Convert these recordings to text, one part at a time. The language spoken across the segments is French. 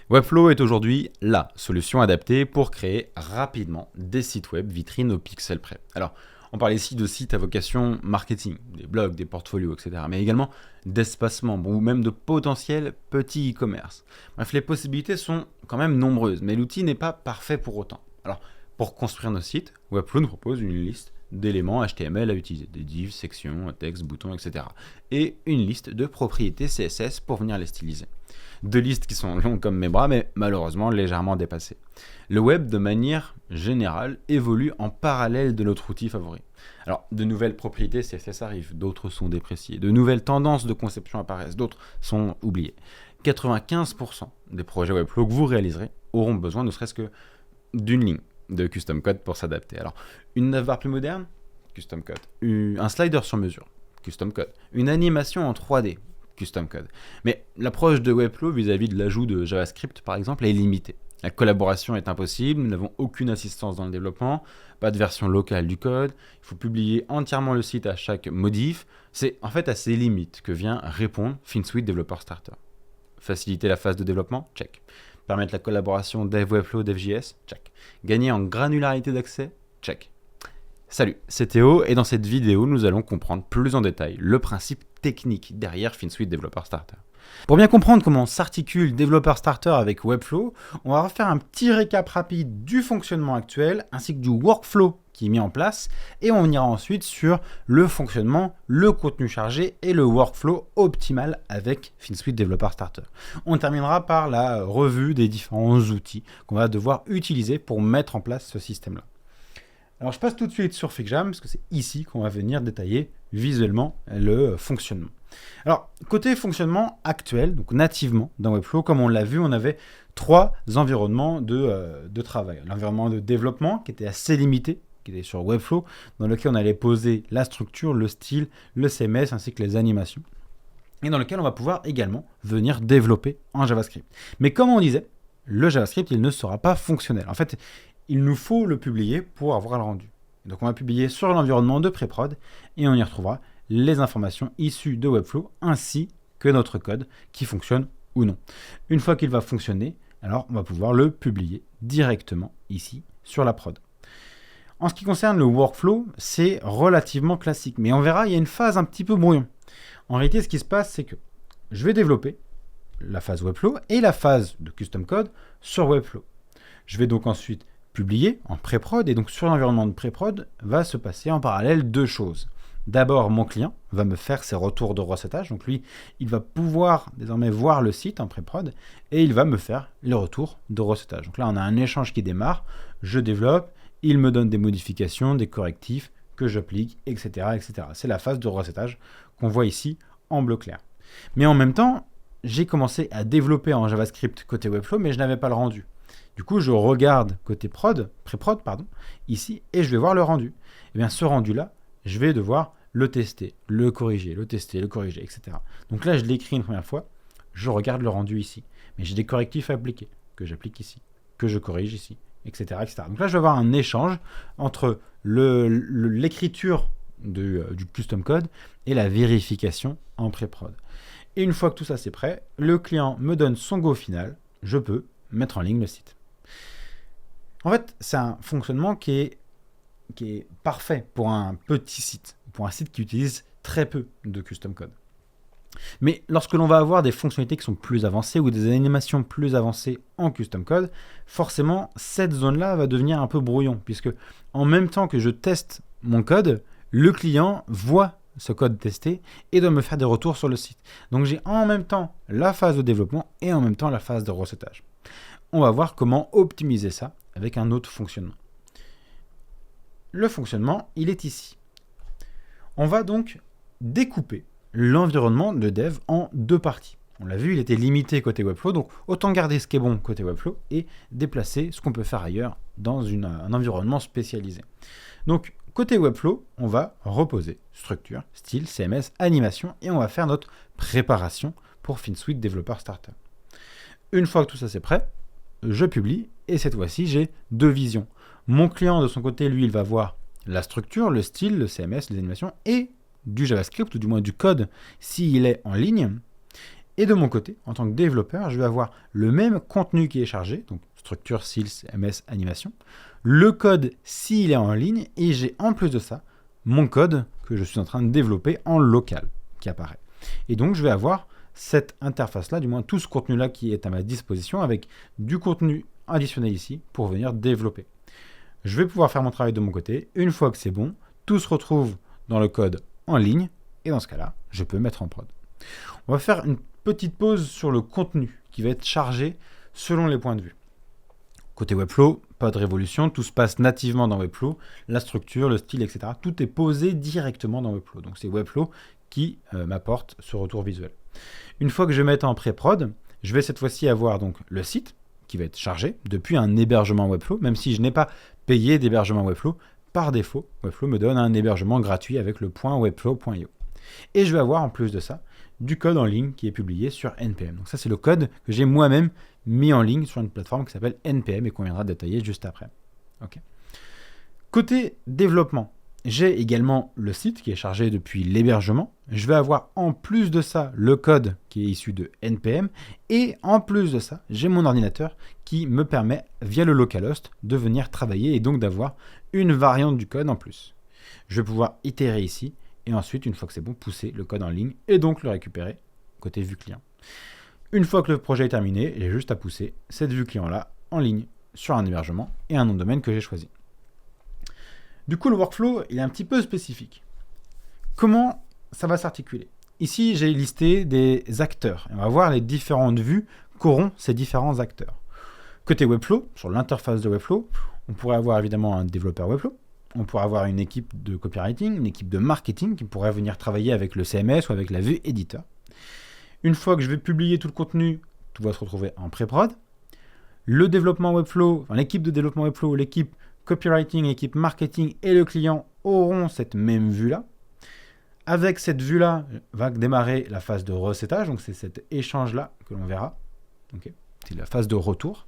Webflow est aujourd'hui la solution adaptée pour créer rapidement des sites web vitrines au pixel près. Alors, on parle ici de sites à vocation marketing, des blogs, des portfolios, etc. Mais également d'espaces membres ou même de potentiels petits e-commerce. Bref, les possibilités sont quand même nombreuses, mais l'outil n'est pas parfait pour autant. Alors, pour construire nos sites, Webflow nous propose une liste d'éléments HTML à utiliser, des divs, sections, textes, boutons, etc. Et une liste de propriétés CSS pour venir les styliser. Deux listes qui sont longues comme mes bras, mais malheureusement légèrement dépassées. Le web, de manière générale, évolue en parallèle de notre outil favori. Alors, de nouvelles propriétés CSS arrivent, d'autres sont dépréciées, de nouvelles tendances de conception apparaissent, d'autres sont oubliées. 95% des projets Webflow que vous réaliserez auront besoin ne serait-ce que d'une ligne de custom code pour s'adapter. Alors, une navbar plus moderne, custom code. Un slider sur mesure, custom code. Une animation en 3D, custom code. Mais l'approche de Webflow vis-à-vis de l'ajout de JavaScript, par exemple, est limitée. La collaboration est impossible, nous n'avons aucune assistance dans le développement, pas de version locale du code, il faut publier entièrement le site à chaque modif. C'est en fait à ces limites que vient répondre FinSuite Developer Starter. Faciliter la phase de développement, check. Permettre la collaboration Dev Webflow, DevJS, check. Gagner en granularité d'accès, check. Salut, c'est Théo et dans cette vidéo, nous allons comprendre plus en détail le principe technique derrière FinSuite Developer Starter. Pour bien comprendre comment s'articule Developer Starter avec Webflow, on va refaire un petit récap rapide du fonctionnement actuel ainsi que du workflow qui est mis en place et on ira ensuite sur le fonctionnement, le contenu chargé et le workflow optimal avec FinSuite Developer Starter. On terminera par la revue des différents outils qu'on va devoir utiliser pour mettre en place ce système-là. Alors je passe tout de suite sur FigJam parce que c'est ici qu'on va venir détailler visuellement le fonctionnement. Alors côté fonctionnement actuel, donc nativement dans Webflow, comme on l'a vu, on avait trois environnements de travail. L'environnement de développement qui était assez limité, qui était sur Webflow, dans lequel on allait poser la structure, le style, le CMS ainsi que les animations. Et dans lequel on va pouvoir également venir développer en JavaScript. Mais comme on disait, le JavaScript il ne sera pas fonctionnel. En fait, il nous faut le publier pour avoir le rendu. Donc on va publier sur l'environnement de pré-prod et on y retrouvera les informations issues de Webflow ainsi que notre code qui fonctionne ou non. Une fois qu'il va fonctionner, alors on va pouvoir le publier directement ici sur la prod. En ce qui concerne le workflow, c'est relativement classique, mais on verra, il y a une phase un petit peu brouillon. En réalité, ce qui se passe, c'est que je vais développer la phase Webflow et la phase de custom code sur Webflow. Je vais donc ensuite publier en pré-prod et donc sur l'environnement de pré-prod va se passer en parallèle deux choses. D'abord, mon client va me faire ses retours de recettage, donc lui, il va pouvoir désormais voir le site en pré-prod et il va me faire les retours de recettage. Donc là, on a un échange qui démarre, je développe, il me donne des modifications, des correctifs que j'applique, etc., etc. C'est la phase de recettage qu'on voit ici en bleu clair. Mais en même temps, j'ai commencé à développer en JavaScript côté Webflow, mais je n'avais pas le rendu. Du coup, je regarde côté pré-prod, ici, et je vais voir le rendu. Et bien, ce rendu-là, je vais devoir le tester, le corriger, le tester, le corriger, etc. Donc là, je l'écris une première fois, je regarde le rendu ici. Mais j'ai des correctifs à appliquer, que j'applique ici, que je corrige ici, etc., etc. Donc là, je vais avoir un échange entre l'écriture du custom code et la vérification en pré-prod. Et une fois que tout ça c'est prêt, le client me donne son go final, je peux mettre en ligne le site. En fait, c'est un fonctionnement qui est parfait pour un petit site, pour un site qui utilise très peu de custom code. Mais lorsque l'on va avoir des fonctionnalités qui sont plus avancées ou des animations plus avancées en custom code, forcément, cette zone-là va devenir un peu brouillon, puisque en même temps que je teste mon code, le client voit ce code testé et doit me faire des retours sur le site. Donc j'ai en même temps la phase de développement et en même temps la phase de recettage. On va voir comment optimiser ça avec un autre fonctionnement. Le fonctionnement, il est ici. On va donc découper l'environnement de dev en deux parties. On l'a vu, il était limité côté Webflow, donc autant garder ce qui est bon côté Webflow et déplacer ce qu'on peut faire ailleurs dans un environnement spécialisé. Donc, côté Webflow, on va reposer structure, style, CMS, animation et on va faire notre préparation pour FinSuite Developer Starter. Une fois que tout ça c'est prêt, je publie et cette fois-ci j'ai deux visions. Mon client de son côté, lui, il va voir la structure, le style, le CMS, les animations et du JavaScript ou du moins du code s'il est en ligne. Et de mon côté, en tant que développeur, je vais avoir le même contenu qui est chargé, donc structure, style, CMS, animation, le code s'il est en ligne, et j'ai en plus de ça mon code que je suis en train de développer en local qui apparaît. Et donc je vais avoir cette interface-là, du moins tout ce contenu-là qui est à ma disposition avec du contenu additionnel ici pour venir développer. Je vais pouvoir faire mon travail de mon côté. Une fois que c'est bon, tout se retrouve dans le code en ligne et dans ce cas-là, je peux mettre en prod. On va faire une petite pause sur le contenu qui va être chargé selon les points de vue. Côté Webflow, pas de révolution, tout se passe nativement dans Webflow, la structure, le style, etc. Tout est posé directement dans Webflow. Donc c'est Webflow qui m'apporte ce retour visuel. Une fois que je vais mettre en pré-prod, je vais cette fois-ci avoir donc le site qui va être chargé depuis un hébergement Webflow, même si je n'ai pas payé d'hébergement Webflow. Par défaut, Webflow me donne un hébergement gratuit avec le .webflow.io. Et je vais avoir en plus de ça du code en ligne qui est publié sur NPM. Donc ça, c'est le code que j'ai moi-même mis en ligne sur une plateforme qui s'appelle NPM et qu'on viendra détailler juste après. Okay. Côté développement, j'ai également le site qui est chargé depuis l'hébergement. Je vais avoir en plus de ça le code qui est issu de NPM. Et en plus de ça, j'ai mon ordinateur qui me permet, via le localhost, de venir travailler et donc d'avoir une variante du code en plus. Je vais pouvoir itérer ici et ensuite, une fois que c'est bon, pousser le code en ligne et donc le récupérer côté vue client. Une fois que le projet est terminé, j'ai juste à pousser cette vue client-là en ligne sur un hébergement et un nom de domaine que j'ai choisi. Du coup, le workflow, il est un petit peu spécifique. Comment ça va s'articuler? Ici, j'ai listé des acteurs. On va voir les différentes vues qu'auront ces différents acteurs. Côté Webflow, sur l'interface de Webflow, on pourrait avoir évidemment un développeur Webflow. On pourrait avoir une équipe de copywriting, une équipe de marketing qui pourrait venir travailler avec le CMS ou avec la vue éditeur. Une fois que je vais publier tout le contenu, tout va se retrouver en pré-prod. Le développement Webflow, enfin, l'équipe de développement Webflow, l'équipe copywriting, l'équipe marketing et le client auront cette même vue-là. Avec cette vue-là, va démarrer la phase de recettage, donc c'est cet échange-là que l'on verra. Okay. C'est la phase de retour.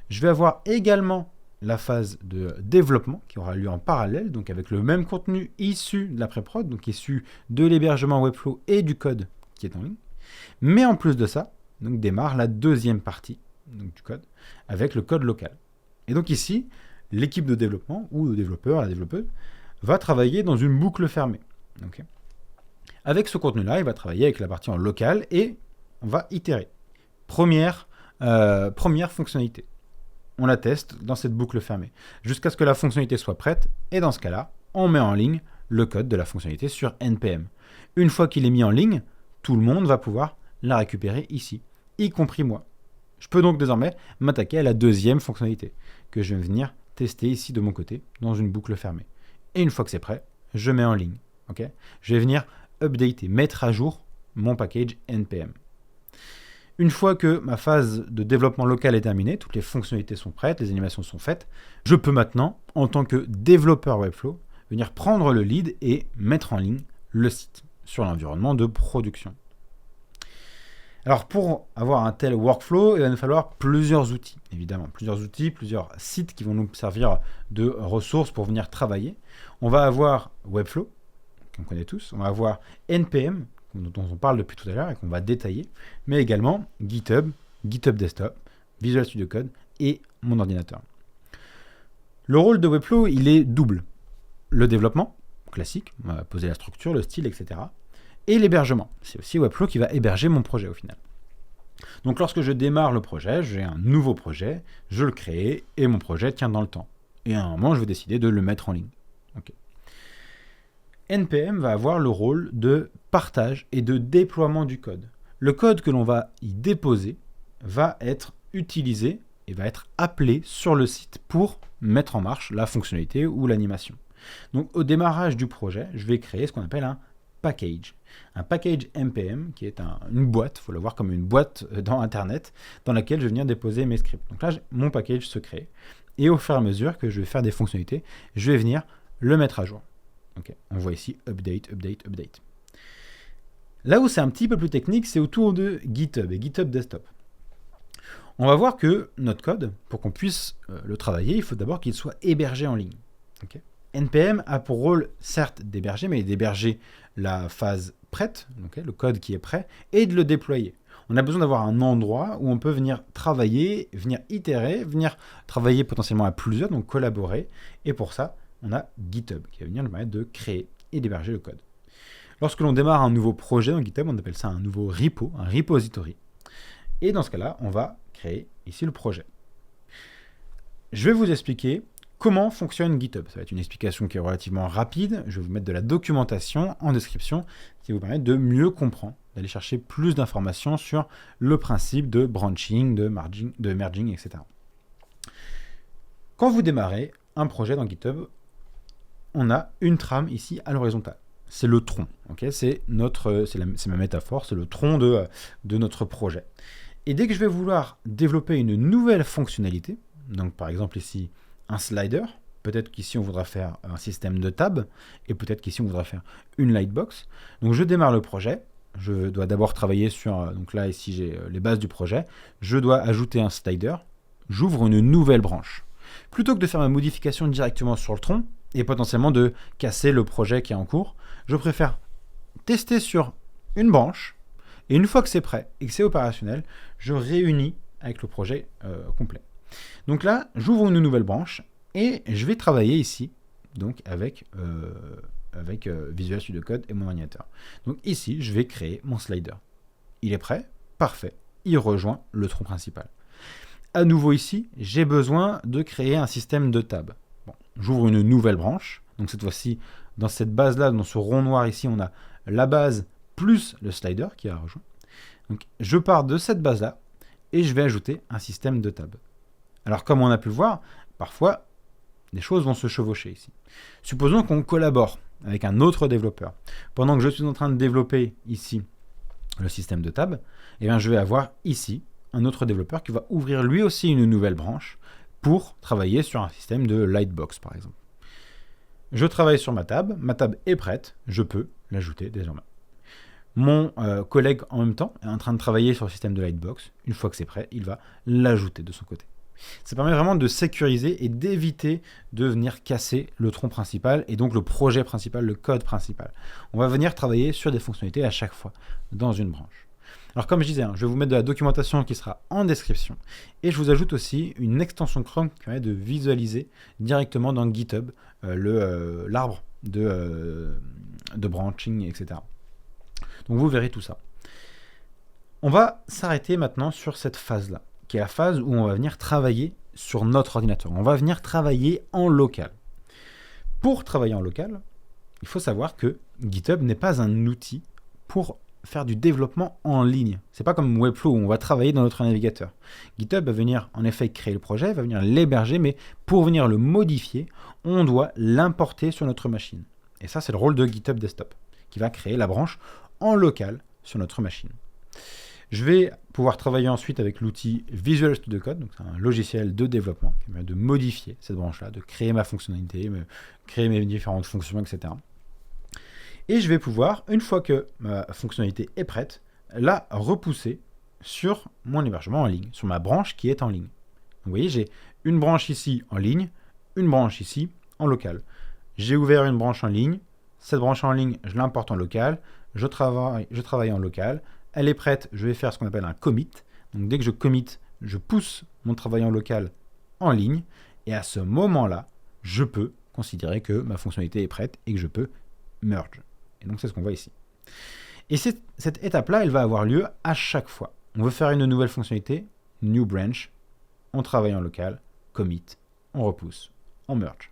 Je vais avoir également la phase de développement qui aura lieu en parallèle, donc avec le même contenu issu de la pré-prod, donc issu de l'hébergement Webflow et du code qui est en ligne. Mais en plus de ça, donc démarre la deuxième partie donc du code avec le code local. Et donc ici, l'équipe de développement ou le développeur, la développeuse, va travailler dans une boucle fermée. Okay. Avec ce contenu-là, il va travailler avec la partie en local et on va itérer. Première fonctionnalité. On la teste dans cette boucle fermée jusqu'à ce que la fonctionnalité soit prête et dans ce cas-là, on met en ligne le code de la fonctionnalité sur NPM. Une fois qu'il est mis en ligne, tout le monde va pouvoir la récupérer ici, y compris moi. Je peux donc désormais m'attaquer à la deuxième fonctionnalité que je vais venir tester ici de mon côté dans une boucle fermée. Et une fois que c'est prêt, je mets en ligne. Okay, je vais venir updater, mettre à jour mon package NPM. Une fois que ma phase de développement local est terminée, toutes les fonctionnalités sont prêtes, les animations sont faites, je peux maintenant, en tant que développeur Webflow, venir prendre le lead et mettre en ligne le site sur l'environnement de production. Alors pour avoir un tel workflow, il va nous falloir plusieurs outils, évidemment. Plusieurs outils, plusieurs sites qui vont nous servir de ressources pour venir travailler. On va avoir Webflow, qu'on connaît tous. On va avoir NPM, dont on parle depuis tout à l'heure et qu'on va détailler. Mais également GitHub, GitHub Desktop, Visual Studio Code et mon ordinateur. Le rôle de Webflow, il est double. Le développement, classique, on va poser la structure, le style, etc. Et l'hébergement. C'est aussi Webflow qui va héberger mon projet au final. Donc lorsque je démarre le projet, j'ai un nouveau projet, je le crée et mon projet tient dans le temps. Et à un moment, je vais décider de le mettre en ligne. Okay. NPM va avoir le rôle de partage et de déploiement du code. Le code que l'on va y déposer va être utilisé et va être appelé sur le site pour mettre en marche la fonctionnalité ou l'animation. Donc au démarrage du projet, je vais créer ce qu'on appelle un package. Un package NPM qui est une boîte, il faut le voir comme une boîte dans Internet, dans laquelle je vais venir déposer mes scripts. Donc là, mon package se crée. Et au fur et à mesure que je vais faire des fonctionnalités, je vais venir le mettre à jour. Okay. On voit ici update, update, update. Là où c'est un petit peu plus technique, c'est autour de GitHub et GitHub Desktop. On va voir que notre code, pour qu'on puisse le travailler, il faut d'abord qu'il soit hébergé en ligne. Okay. NPM a pour rôle, certes, d'héberger, mais d'héberger la phase prête, okay, le code qui est prêt, et de le déployer. On a besoin d'avoir un endroit où on peut venir travailler, venir itérer, venir travailler potentiellement à plusieurs, donc collaborer. Et pour ça, on a GitHub qui va venir nous permettre de créer et d'héberger le code. Lorsque l'on démarre un nouveau projet dans GitHub, on appelle ça un nouveau repo, un repository. Et dans ce cas-là, on va créer ici le projet. Je vais vous expliquer comment fonctionne GitHub. Ça va être une explication qui est relativement rapide. Je vais vous mettre de la documentation en description qui va vous permettre de mieux comprendre, d'aller chercher plus d'informations sur le principe de branching, de merging, etc. Quand vous démarrez un projet dans GitHub, on a une trame ici à l'horizontale. C'est le tronc, okay, c'est ma métaphore, c'est le tronc de notre projet. Et dès que je vais vouloir développer une nouvelle fonctionnalité, donc par exemple ici un slider, peut-être qu'ici on voudra faire un système de tab, et peut-être qu'ici on voudra faire une lightbox. Donc je démarre le projet, je dois d'abord travailler sur, donc là ici j'ai les bases du projet, je dois ajouter un slider, j'ouvre une nouvelle branche. Plutôt que de faire ma modification directement sur le tronc, et potentiellement de casser le projet qui est en cours, je préfère tester sur une branche, et une fois que c'est prêt et que c'est opérationnel, je réunis avec le projet complet. Donc là, j'ouvre une nouvelle branche, et je vais travailler ici, donc avec Visual Studio Code et mon ordinateur. Donc ici, je vais créer mon slider. Il est prêt, parfait, il rejoint le tronc principal. À nouveau ici, j'ai besoin de créer un système de tab. Bon, j'ouvre une nouvelle branche, donc cette fois-ci, dans cette base-là, dans ce rond noir ici, on a la base plus le slider qui a rejoint. Donc je pars de cette base-là, et je vais ajouter un système de tab. Alors comme on a pu le voir, parfois, des choses vont se chevaucher ici. Supposons qu'on collabore avec un autre développeur. Pendant que je suis en train de développer ici le système de tab, eh bien, je vais avoir ici un autre développeur qui va ouvrir lui aussi une nouvelle branche pour travailler sur un système de lightbox, par exemple. Je travaille sur ma tab est prête, je peux l'ajouter désormais. Mon collègue en même temps est en train de travailler sur le système de lightbox. Une fois que c'est prêt, il va l'ajouter de son côté. Ça permet vraiment de sécuriser et d'éviter de venir casser le tronc principal et donc le projet principal, le code principal. On va venir travailler sur des fonctionnalités à chaque fois dans une branche. Alors comme je disais, je vais vous mettre de la documentation qui sera en description et je vous ajoute aussi une extension Chrome qui permet de visualiser directement dans GitHub l'arbre de branching, etc. Donc vous verrez tout ça. On va s'arrêter maintenant sur cette phase-là, qui est la phase où on va venir travailler sur notre ordinateur. On va venir travailler en local. Pour travailler en local, il faut savoir que GitHub n'est pas un outil pour faire du développement en ligne. C'est pas comme Webflow où on va travailler dans notre navigateur. GitHub va venir en effet créer le projet, va venir l'héberger, mais pour venir le modifier, on doit l'importer sur notre machine. Et ça, c'est le rôle de GitHub Desktop, qui va créer la branche en local sur notre machine. Je vais pouvoir travailler ensuite avec l'outil Visual Studio Code, donc c'est un logiciel de développement qui permet de modifier cette branche-là, de créer ma fonctionnalité, créer mes différentes fonctions, etc. Et je vais pouvoir, une fois que ma fonctionnalité est prête, la repousser sur mon hébergement en ligne, sur ma branche qui est en ligne. Vous voyez, j'ai une branche ici en ligne, une branche ici en local. J'ai ouvert une branche en ligne, cette branche en ligne, je l'importe en local, je travaille en local, elle est prête, je vais faire ce qu'on appelle un commit. Donc dès que je commit, je pousse mon travail en local en ligne, et à ce moment-là, je peux considérer que ma fonctionnalité est prête et que je peux merge. Et donc c'est ce qu'on voit ici. Et cette étape-là, elle va avoir lieu à chaque fois. On veut faire une nouvelle fonctionnalité, new branch, on travaille en local, commit, on repousse, on merge.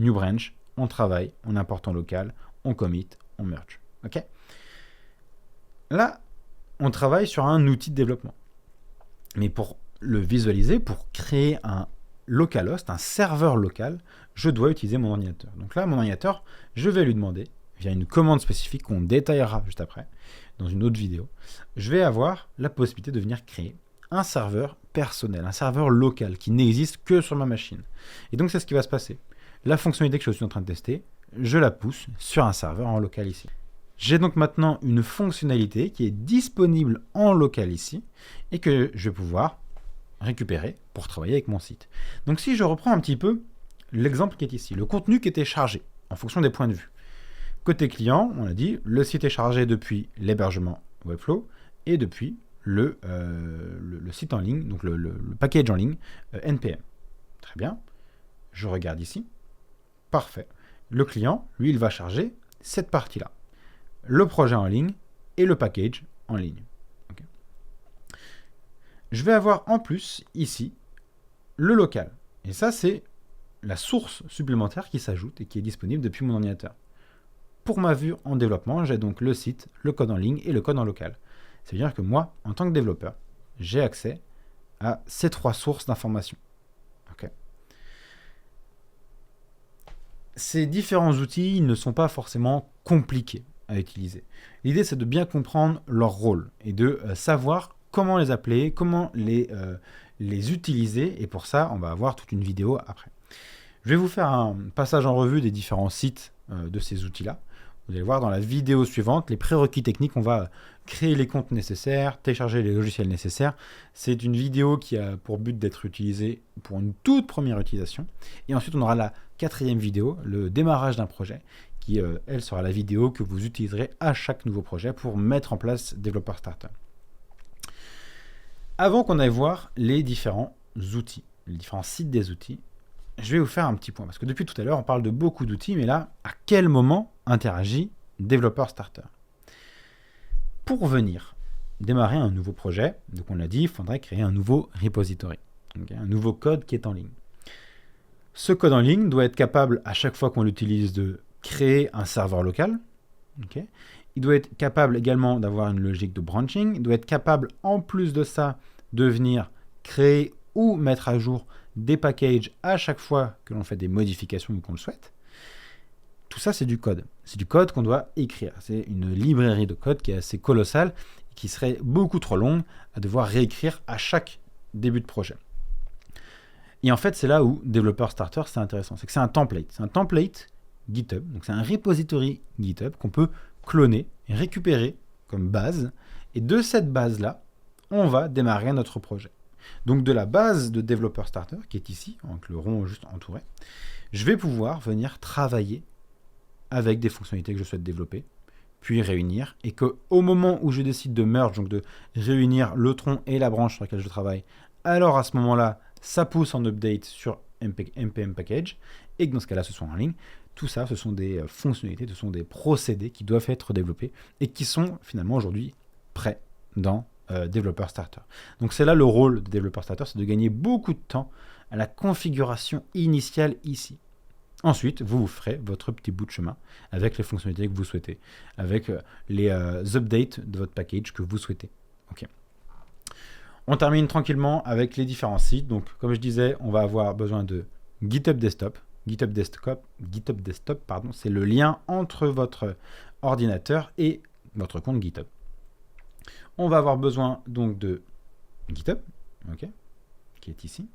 New branch, on travaille, on importe en local, on commit, on merge. Ok ? Là, on travaille sur un outil de développement. Mais pour le visualiser, pour créer un localhost, un serveur local, je dois utiliser mon ordinateur. Donc là, mon ordinateur, je vais lui demander, via une commande spécifique qu'on détaillera juste après, dans une autre vidéo, je vais avoir la possibilité de venir créer un serveur personnel, un serveur local qui n'existe que sur ma machine. Et donc, c'est ce qui va se passer. La fonctionnalité que je suis en train de tester, je la pousse sur un serveur en local ici. J'ai donc maintenant une fonctionnalité qui est disponible en local ici et que je vais pouvoir récupérer pour travailler avec mon site. Donc si je reprends un petit peu l'exemple qui est ici, le contenu qui était chargé en fonction des points de vue. Côté client, on a dit, le site est chargé depuis l'hébergement Webflow et depuis le site en ligne, donc le package en ligne NPM. Très bien. Je regarde ici. Parfait. Le client, lui, il va charger cette partie-là. Le projet en ligne et le package en ligne. Okay. Je vais avoir en plus ici le local. Et ça, c'est la source supplémentaire qui s'ajoute et qui est disponible depuis mon ordinateur. Pour ma vue en développement, j'ai donc le site, le code en ligne et le code en local. C'est-à-dire que moi, en tant que développeur, j'ai accès à ces 3 sources d'informations. Okay. Ces différents outils ils ne sont pas forcément compliqués à utiliser. L'idée, c'est de bien comprendre leur rôle et de savoir comment les appeler, comment les utiliser. Et pour ça, on va avoir toute une vidéo après. Je vais vous faire un passage en revue des différents sites de ces outils-là. Vous allez voir dans la vidéo suivante, les prérequis techniques, on va créer les comptes nécessaires, télécharger les logiciels nécessaires. C'est une vidéo qui a pour but d'être utilisée pour une toute première utilisation. Et ensuite, on aura la 4e vidéo, le démarrage d'un projet, qui, elle, sera la vidéo que vous utiliserez à chaque nouveau projet pour mettre en place Developer Starter. Avant qu'on aille voir les différents outils, les différents sites des outils, je vais vous faire un petit point, parce que depuis tout à l'heure, on parle de beaucoup d'outils, mais là, à quel moment interagit Developer Starter? Pour venir démarrer un nouveau projet, donc on l'a dit, il faudrait créer un nouveau repository, okay, un nouveau code qui est en ligne. Ce code en ligne doit être capable, à chaque fois qu'on l'utilise, de créer un serveur local. Okay. Il doit être capable également d'avoir une logique de branching. Il doit être capable, en plus de ça, de venir créer ou mettre à jour des packages à chaque fois que l'on fait des modifications ou qu'on le souhaite. Tout ça, c'est du code. C'est du code qu'on doit écrire. C'est une librairie de code qui est assez colossale et qui serait beaucoup trop longue à devoir réécrire à chaque début de projet. Et en fait, c'est là où Developer Starter, c'est intéressant. C'est que c'est un template. C'est un template GitHub. Donc, c'est un repository GitHub qu'on peut cloner et récupérer comme base. Et de cette base-là, on va démarrer notre projet. Donc, de la base de Developer Starter, qui est ici, avec le rond juste entouré, je vais pouvoir venir travailler avec des fonctionnalités que je souhaite développer, puis réunir, et qu'au moment où je décide de merge, donc de réunir le tronc et la branche sur laquelle je travaille, alors à ce moment-là, ça pousse en update sur NPM Package, et que dans ce cas-là, ce soit en ligne. Tout ça, ce sont des fonctionnalités, ce sont des procédés qui doivent être développés et qui sont finalement aujourd'hui prêts dans Developer Starter. Donc c'est là le rôle de Developer Starter, c'est de gagner beaucoup de temps à la configuration initiale ici. Ensuite, vous ferez votre petit bout de chemin avec les fonctionnalités que vous souhaitez, avec les updates de votre package que vous souhaitez. Okay. On termine tranquillement avec les différents sites. Donc, comme je disais, on va avoir besoin de GitHub Desktop. GitHub Desktop, pardon, c'est le lien entre votre ordinateur et votre compte GitHub. On va avoir besoin donc de GitHub, okay, qui est ici.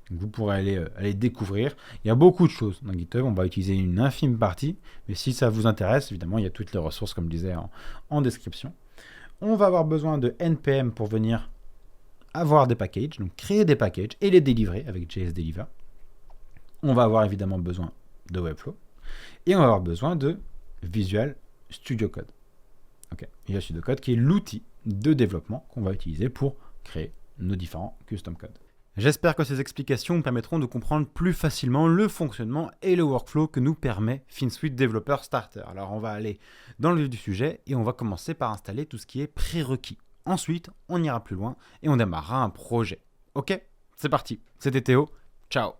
Vous pourrez aller découvrir. Il y a beaucoup de choses dans GitHub. On va utiliser une infime partie. Mais si ça vous intéresse, évidemment, il y a toutes les ressources, comme je disais, en description. On va avoir besoin de NPM pour venir avoir des packages, donc créer des packages et les délivrer avec JS Deliver. On va avoir évidemment besoin de Webflow. Et on va avoir besoin de Visual Studio Code. Okay. Visual Studio Code qui est l'outil de développement qu'on va utiliser pour créer nos différents custom codes. J'espère que ces explications permettront de comprendre plus facilement le fonctionnement et le workflow que nous permet FinSuite Developer Starter. Alors on va aller dans le vif du sujet et on va commencer par installer tout ce qui est prérequis. Ensuite, on ira plus loin et on démarrera un projet. Ok, c'est parti. C'était Théo. Ciao.